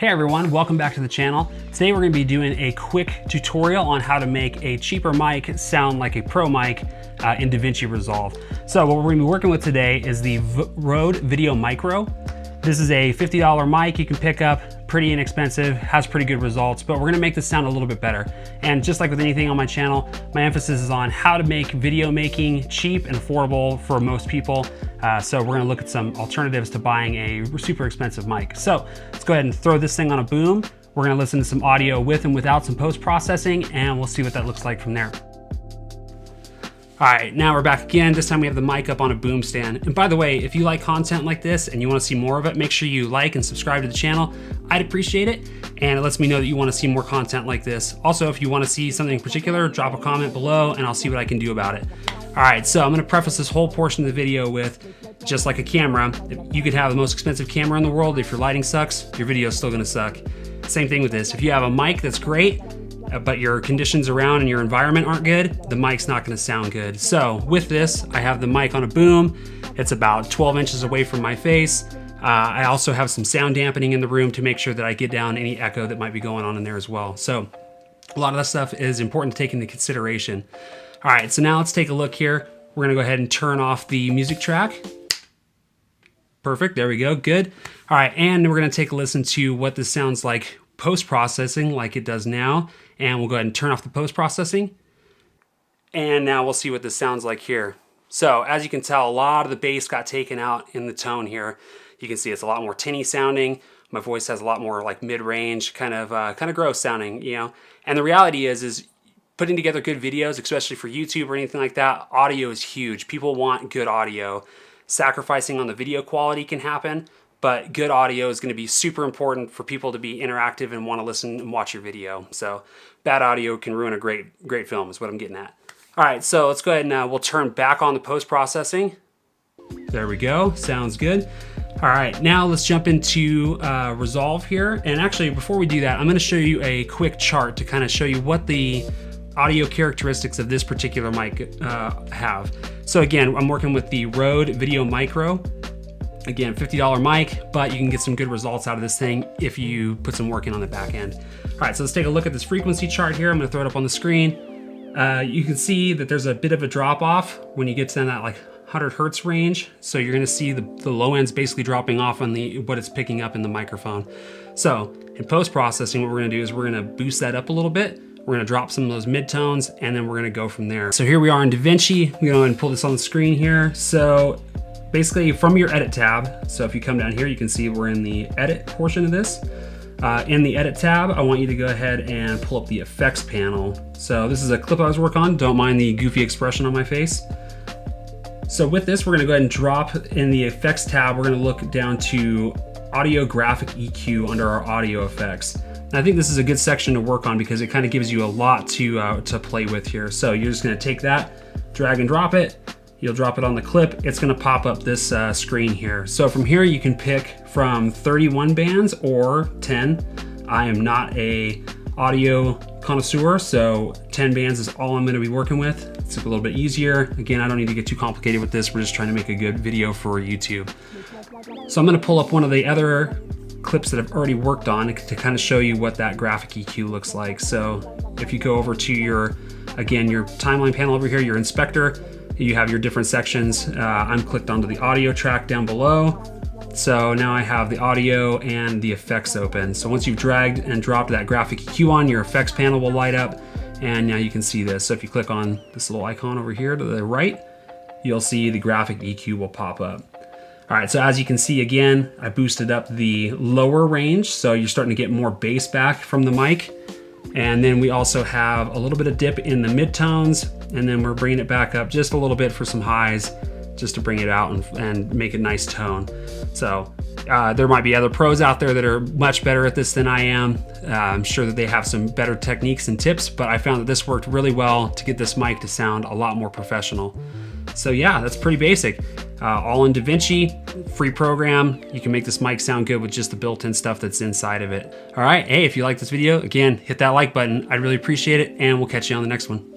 Hey everyone, welcome back to the channel. Today we're going to be doing a quick tutorial on how to make a cheaper mic sound like a pro mic in Davinci Resolve. So what we're going to be working with today is the Rode Video Micro. This is a $50 mic you can pick up, pretty inexpensive, has pretty good results, but we're going to make this sound a little bit better. And just like with anything on my channel, my emphasis is on how to make video making cheap and affordable for most people. So we're going to look at some alternatives to buying a super expensive mic. So let's go ahead and throw this thing on a boom. We're going to listen to some audio with and without some post-processing, and we'll see what that looks like from there. All right, now we're back again. This time we have the mic up on a boom stand. And by the way, if you like content like this and you want to see more of it, make sure you like and subscribe to the channel. I'd appreciate it, and it lets me know that you want to see more content like this. Also, if you want to see something in particular, drop a comment below and I'll see what I can do about it. All right, so I'm going to preface this whole portion of the video with, just like a camera, you could have the most expensive camera in the world. If your lighting sucks, your video is still going to suck. Same thing with this. If you have a mic that's great, but your conditions around and your environment aren't good, the mic's not going to sound good. So with this, I have the mic on a boom. It's about 12 inches away from my face. I also have some sound dampening in the room to make sure that I get down any echo that might be going on in there as well. So a lot of that stuff is important to take into consideration. All right, so now let's take a look here. We're gonna go ahead and turn off the music track. Perfect, there we go, good. All right, and we're gonna take a listen to what this sounds like post-processing like it does now. And we'll go ahead and turn off the post-processing. And now we'll see what this sounds like here. So as you can tell, a lot of the bass got taken out in the tone here. You can see it's a lot more tinny sounding. My voice has a lot more like mid-range, kind of gross sounding, you know. And the reality is putting together good videos, especially for YouTube or anything like that, audio is huge. People want good audio. Sacrificing on the video quality can happen, but good audio is going to be super important for people to be interactive and want to listen and watch your video. So bad audio can ruin a great film is what I'm getting at. All right, so let's go ahead and we'll turn back on the post-processing. There we go, sounds good. All right, now let's jump into Resolve here. And actually, before we do that, I'm going to show you a quick chart to kind of show you what the audio characteristics of this particular mic have. So again, I'm working with the Rode Video Micro. Again, $50 mic, but you can get some good results out of this thing if you put some work in on the back end. All right, so let's take a look at this frequency chart here. I'm gonna throw it up on the screen. You can see that there's a bit of a drop off when you get to that like 100 Hertz range. So you're gonna see the low end's basically dropping off on what it's picking up in the microphone. So in post-processing, what we're gonna do is we're gonna boost that up a little bit. We're gonna drop some of those midtones, and then we're gonna go from there. So here we are in Davinci. I'm gonna go ahead and pull this on the screen here. So basically from your edit tab, so if you come down here, you can see we're in the edit portion of this. In the edit tab, I want you to go ahead and pull up the effects panel. So this is a clip I was working on. Don't mind the goofy expression on my face. So with this, we're gonna go ahead and drop in the effects tab. We're gonna look down to audio graphic EQ under our audio effects. And I think this is a good section to work on because it kind of gives you a lot to play with here. So you're just gonna take that, drag and drop it. You'll drop it on the clip. It's gonna pop up this screen here. So from here, you can pick from 31 bands or 10. I am not a audio connoisseur, so 10 bands is all I'm gonna be working with. It's a little bit easier. Again, I don't need to get too complicated with this. We're just trying to make a good video for YouTube. So I'm gonna pull up one of the other clips that I've already worked on to kind of show you what that graphic EQ looks like. So if you go over to your timeline panel over here, your inspector, you have your different sections. I'm clicked onto the audio track down below. So now I have the audio and the effects open. So once you've dragged and dropped that graphic EQ on, your effects panel will light up, and now you can see this. So if you click on this little icon over here to the right, you'll see the graphic EQ will pop up. All right, so as you can see, again, I boosted up the lower range, so you're starting to get more bass back from the mic. And then we also have a little bit of dip in the midtones, and then we're bringing it back up just a little bit for some highs, just to bring it out and make a nice tone. So there might be other pros out there that are much better at this than I am. I'm sure that they have some better techniques and tips, but I found that this worked really well to get this mic to sound a lot more professional. So yeah, that's pretty basic. All in Davinci, free program. You can make this mic sound good with just the built-in stuff that's inside of it. All right, hey, if you like this video, again, hit that like button. I'd really appreciate it, and we'll catch you on the next one.